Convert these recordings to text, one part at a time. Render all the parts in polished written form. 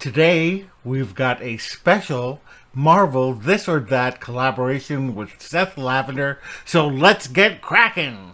Today, we've got a special Marvel This or That collaboration with Seth Lavender, so let's get cracking!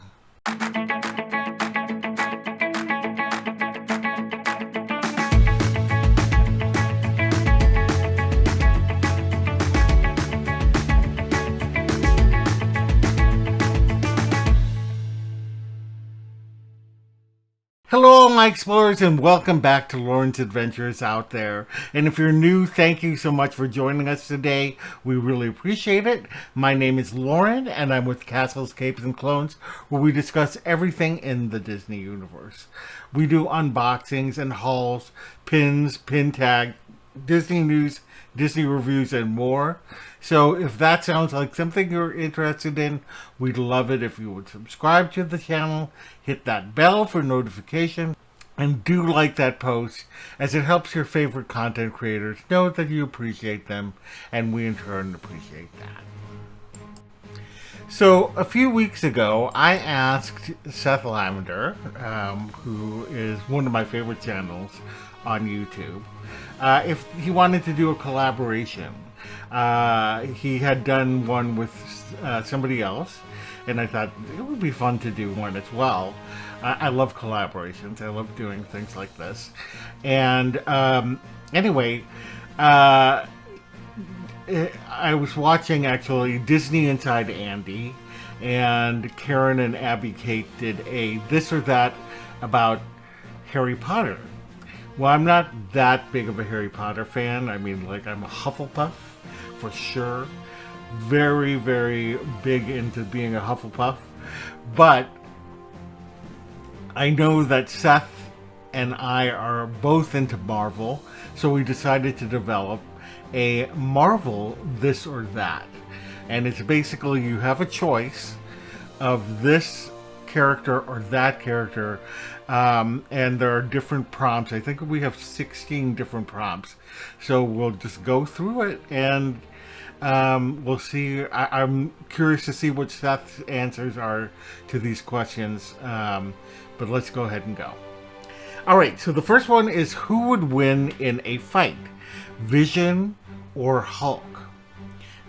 Hello, all my explorers, and welcome back to Loren's Adventures out there. And if you're new, thank you so much for joining us today. We really appreciate it. My name is Loren, and I'm with Castles, Capes, and Clones, where we discuss everything in the Disney universe. We do unboxings and hauls, pins, pin tag, Disney news, Disney reviews, and more. So if that sounds like something you're interested in, we'd love it if you would subscribe to the channel, hit that bell for notification, and do like that post, as it helps your favorite content creators know that you appreciate them, and we in turn appreciate that. So a few weeks ago, I asked Seth Lavender, who is one of my favorite channels on YouTube, if he wanted to do a collaboration. He had done one with somebody else, and I thought it would be fun to do one as well. I love collaborations. I love doing things like this. And anyway, I was watching actually Disney Inside Andy, and Karen and Abby Kate did a This or That about Harry Potter. Well, I'm not that big of a Harry Potter fan. I mean, like, I'm a Hufflepuff for sure. Very, very big into being a Hufflepuff. But I know that Seth and I are both into Marvel, so we decided to develop a Marvel This or That. And it's basically you have a choice of this character or that character, and there are different prompts. I think we have 16 different prompts, so we'll just go through it and we'll see. I'm curious to see what Seth's answers are to these questions, but let's go ahead and go. Alright, so the first one is, who would win in a fight, Vision or Hulk?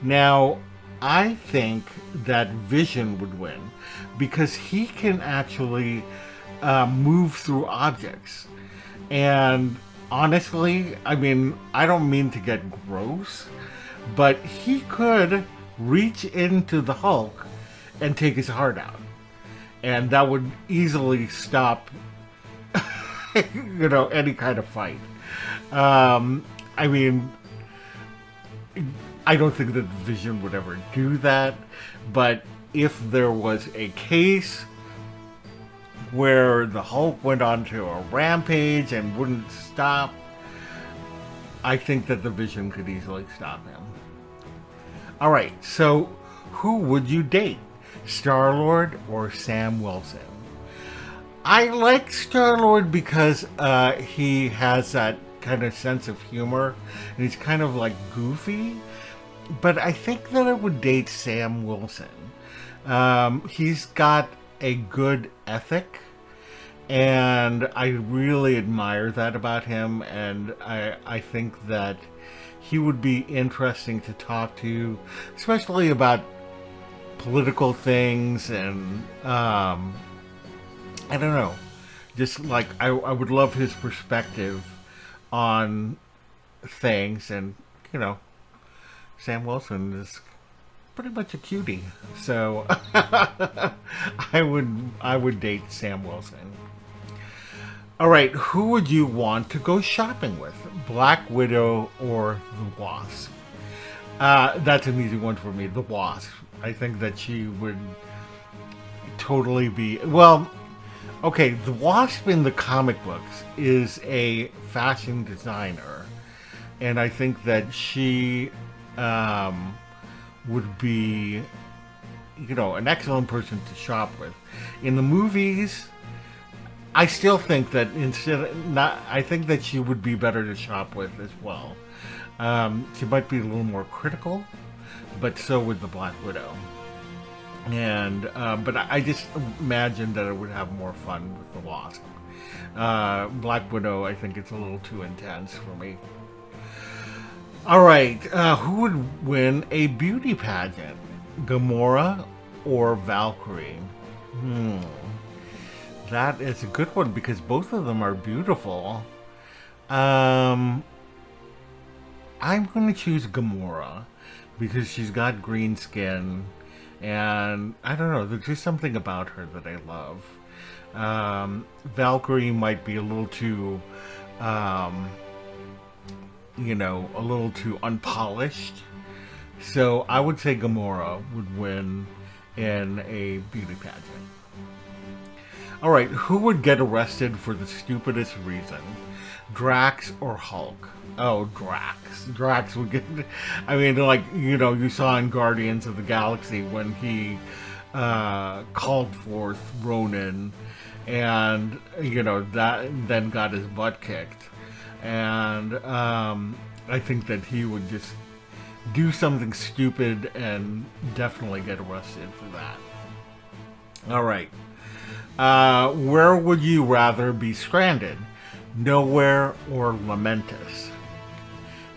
Now, I think that Vision would win because he can actually move through objects. And honestly, I mean, I don't mean to get gross, but he could reach into the Hulk and take his heart out. And that would easily stop, any kind of fight. I mean, I don't think that Vision would ever do that, but if there was a case where the Hulk went onto a rampage and wouldn't stop, I think that the Vision could easily stop him. Alright, so who would you date? Star-Lord or Sam Wilson? I like Star-Lord because he has that kind of sense of humor, and he's kind of like goofy, but I think that I would date Sam Wilson. He's got a good ethic, and I really admire that about him, and I think that he would be interesting to talk to, especially about political things, and I don't know, just like I would love his perspective on things, and Sam Wilson is pretty much a cutie, so I would date Sam Wilson. All right, who would you want to go shopping with, Black Widow or the Wasp? That's an easy one for me, the Wasp. I think that she would totally be, well, okay, the Wasp in the comic books is a fashion designer, and I think that she would be, an excellent person to shop with. In the movies, I still think that I think that she would be better to shop with as well. She might be a little more critical, but so would the Black Widow. And but I just imagine that I would have more fun with the Wasp. Black Widow, I think it's a little too intense for me. All right, who would win a beauty pageant? Gamora or Valkyrie? Hmm, that is a good one because both of them are beautiful. Um, I'm going to choose Gamora because she's got green skin, and I don't know, there's just something about her that I love. Valkyrie might be a little too, um, a little too unpolished. So I would say Gamora would win in a beauty pageant. All right, who would get arrested for the stupidest reason? Drax or Hulk? Oh, Drax. Drax would get. I mean, like, you saw in Guardians of the Galaxy when he called forth Ronan and, that then got his butt kicked. And I think that he would just do something stupid and definitely get arrested for that. All right. Where would you rather be stranded? Nowhere or Lamentus?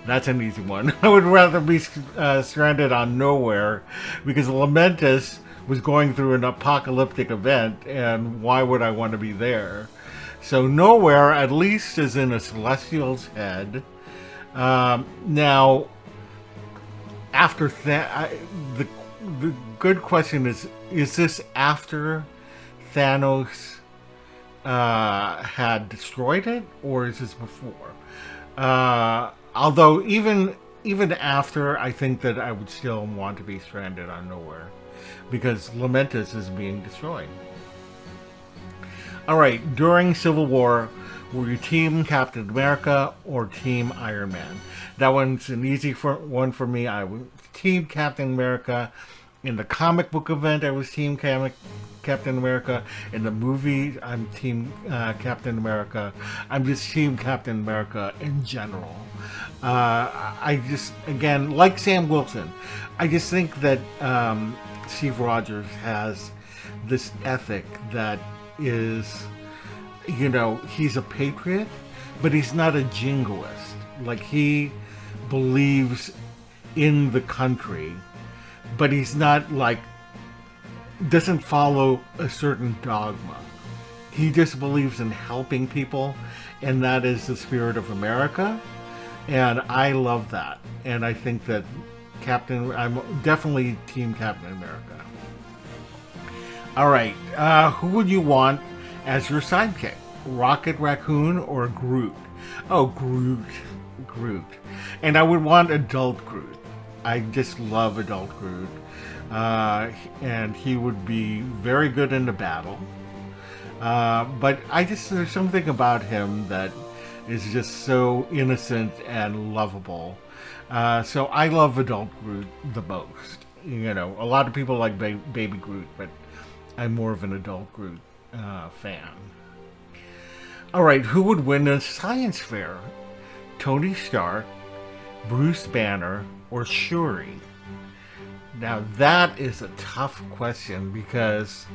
That's an easy one. I would rather be stranded on Nowhere because Lamentus was going through an apocalyptic event, and why would I want to be there? So Nowhere at least is in a Celestial's head. Now, after that, the good question is this after Thanos had destroyed it, or is this before? Although even after, I think that I would still want to be stranded on Nowhere because Lamentus is being destroyed. All right, during Civil War, were you Team Captain America or Team Iron Man? That one's an easy one for me. I was Team Captain America. In the comic book event, I was Team Captain America. In the movie, I'm Team Captain America. I'm just Team Captain America in general. I just, again, like Sam Wilson, I just think that Steve Rogers has this ethic that is, he's a patriot, but he's not a jingoist. Like, he believes in the country, but he's not doesn't follow a certain dogma. He just believes in helping people, and that is the spirit of America. And I love that. And I think that I'm definitely Team Captain America. All right, who would you want as your sidekick? Rocket Raccoon or Groot? Oh, Groot. And I would want adult Groot. I just love adult Groot. And he would be very good in the battle. But there's something about him that is just so innocent and lovable. So I love adult Groot the most. A lot of people like baby Groot, but I'm more of an adult Groot fan. All right, who would win a science fair? Tony Stark, Bruce Banner, or Shuri? Now that is a tough question because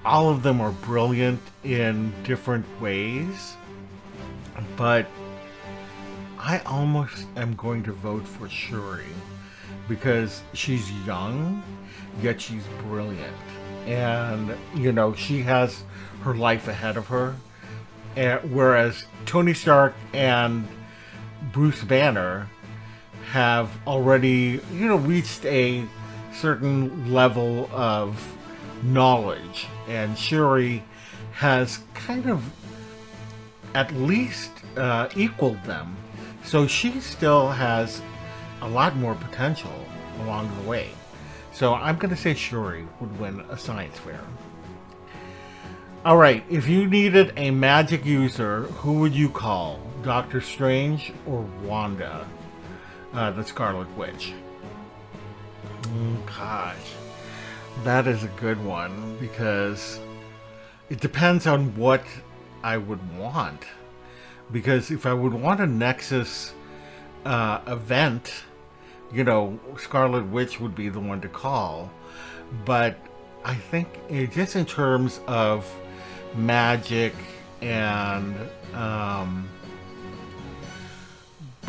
all of them are brilliant in different ways, but I almost am going to vote for Shuri because she's young, yet she's brilliant. And, she has her life ahead of her. Whereas Tony Stark and Bruce Banner have already, reached a certain level of knowledge. And Shuri has kind of at least equaled them. So she still has a lot more potential along the way. So I'm going to say Shuri would win a science fair. All right, if you needed a magic user, who would you call? Doctor Strange or Wanda, the Scarlet Witch? Gosh, that is a good one because it depends on what I would want. Because if I would want a Nexus event, Scarlet Witch would be the one to call. But I think just in terms of magic and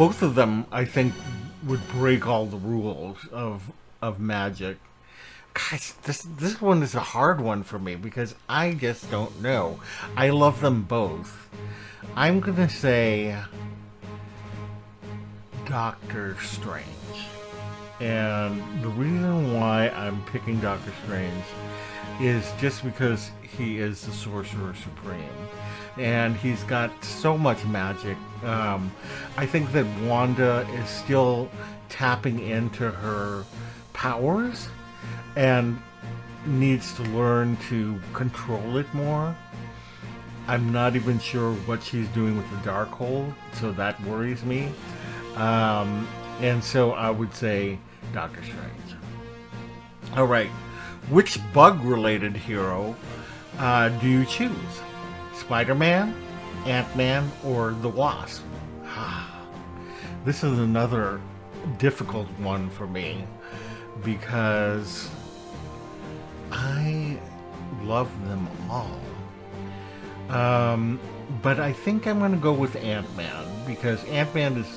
both of them, I think, would break all the rules of magic. Gosh, this one is a hard one for me because I just don't know. I love them both. I'm gonna say Doctor Strange. And the reason why I'm picking Doctor Strange is just because he is the Sorcerer Supreme. And he's got so much magic. I think that Wanda is still tapping into her powers and needs to learn to control it more. I'm not even sure what she's doing with the Darkhold, so that worries me. And so I would say Doctor Strange. All right, which bug-related hero do you choose? Spider-Man, Ant-Man, or the Wasp? This is another difficult one for me because I love them all. But I think I'm going to go with Ant-Man because Ant-Man is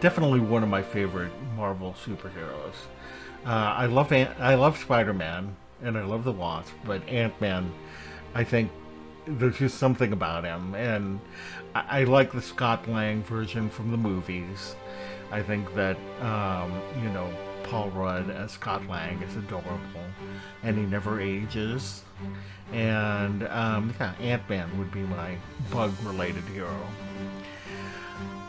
definitely one of my favorite Marvel superheroes. I love Spider-Man and I love the Wasp, but Ant-Man, I think there's just something about him, and I like the Scott Lang version from the movies. I think that Paul Rudd as Scott Lang is adorable, and he never ages. And Ant-Man would be my bug-related hero.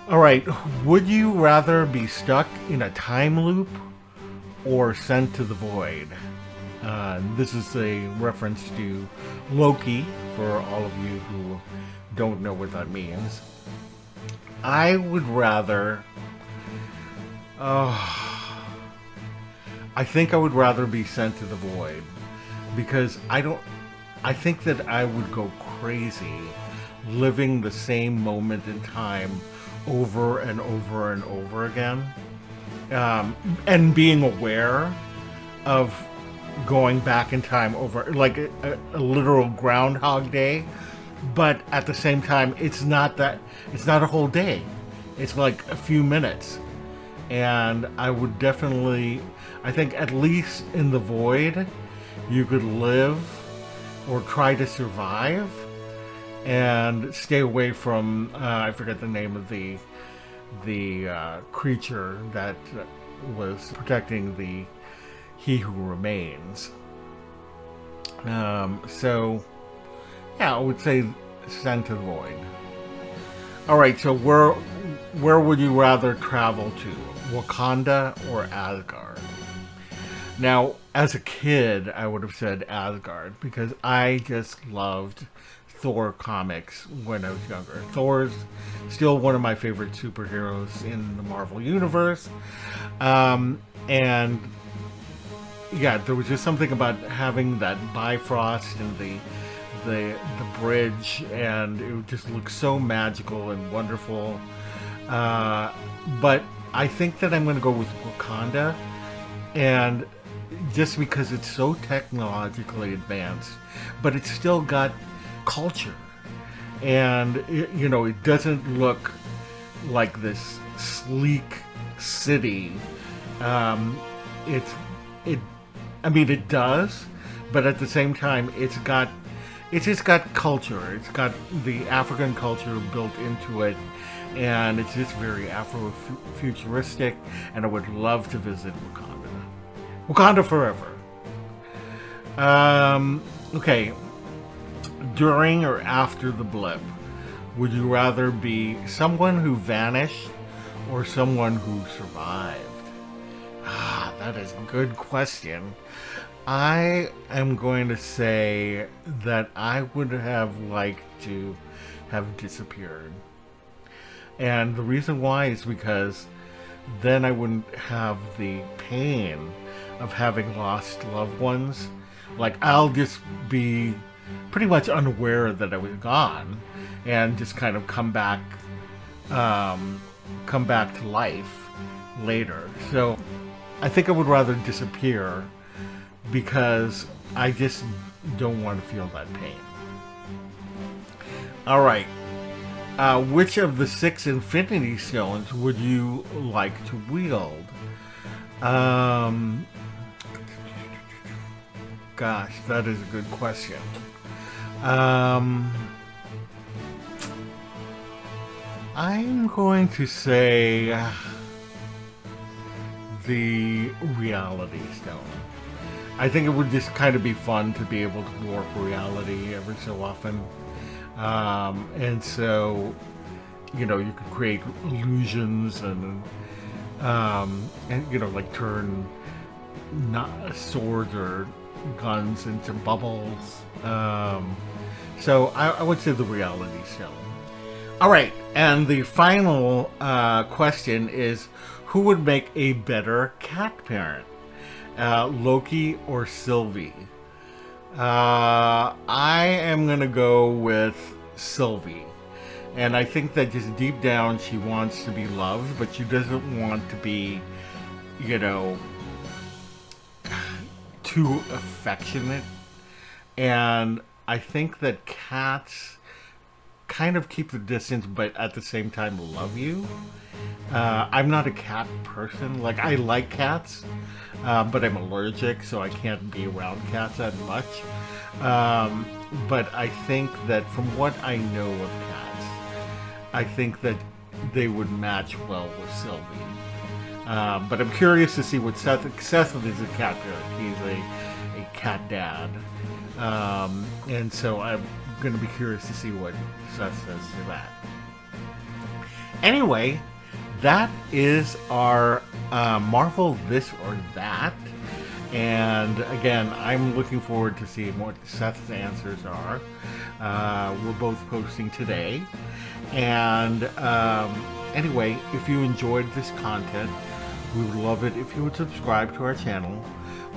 All right, would you rather be stuck in a time loop or sent to the void? This is a reference to Loki, for all of you who don't know what that means. I would rather... I think I would rather be sent to the void, because I think that I would go crazy living the same moment in time over and over and over again, and being aware of going back in time over like a literal Groundhog Day, but at the same time it's not a whole day, it's like a few minutes. And I would definitely, I think at least in the void you could live or try to survive and stay away from I forget the name of the creature that was protecting the He Who Remains. So yeah, I would say send to the void. All right, so where would you rather travel to, Wakanda or Asgard? Now, as a kid, I would have said Asgard because I just loved Thor comics when I was younger. Thor's still one of my favorite superheroes in the Marvel Universe. And yeah, there was just something about having that Bifrost and the bridge, and it just looked so magical and wonderful. But I think that I'm going to go with Wakanda, and just because it's so technologically advanced, but it's still got culture, and it doesn't look like this sleek city. It does, but at the same time, it's just got culture. It's got the African culture built into it, and it's just very Afro-futuristic, and I would love to visit Wakanda. Wakanda forever. Okay. During or after the blip, would you rather be someone who vanished or someone who survived? That is a good question. I am going to say that I would have liked to have disappeared. And the reason why is because then I wouldn't have the pain of having lost loved ones. Like, I'll just be pretty much unaware that I was gone and just kind of come back to life later. So I think I would rather disappear because I just don't want to feel that pain. All right. Which of the 6 Infinity Stones would you like to wield? Gosh, that is a good question. I'm going to say the Reality Stone. I think it would just kind of be fun to be able to warp reality every so often. And so, you know, you could create illusions and you know, like turn not swords or guns into bubbles. So I would say the Reality Stone. All right, and the final question is, who would make a better cat parent, Loki or Sylvie? I am gonna go with Sylvie, and I think that just deep down she wants to be loved, but she doesn't want to be, you know, too affectionate. And I think that cats kind of keep the distance, but at the same time love you. I'm not a cat person. Like, I like cats, but I'm allergic, so I can't be around cats that much. But I think that from what I know of cats, I think that they would match well with Sylvie. But I'm curious to see what Seth is a cat parent. He's a cat dad. And so I'm going to be curious to see what Seth says to that. Anyway, that is our Marvel This or That. And again, I'm looking forward to seeing what Seth's answers are. We're both posting today. And anyway, if you enjoyed this content, we would love it if you would subscribe to our channel.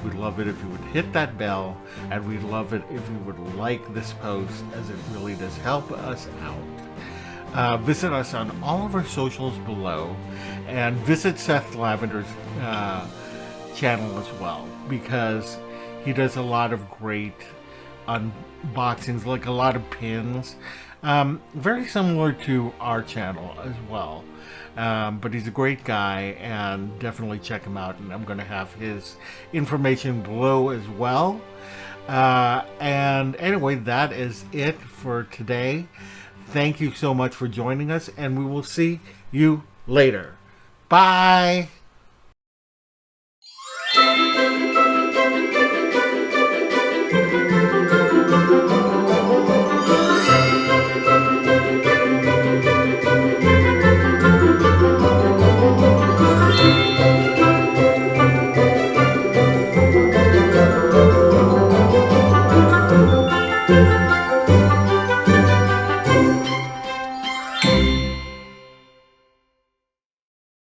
We'd love it if you would hit that bell, and we'd love it if you would like this post, as it really does help us out. Visit us on all of our socials below, and visit Seth Lavender's channel as well, because he does a lot of great unboxings, like a lot of pins, very similar to our channel as well. But he's a great guy, and definitely check him out, and I'm going to have his information below as well. And anyway, that is it for today. Thank you so much for joining us, and we will see you later. Bye!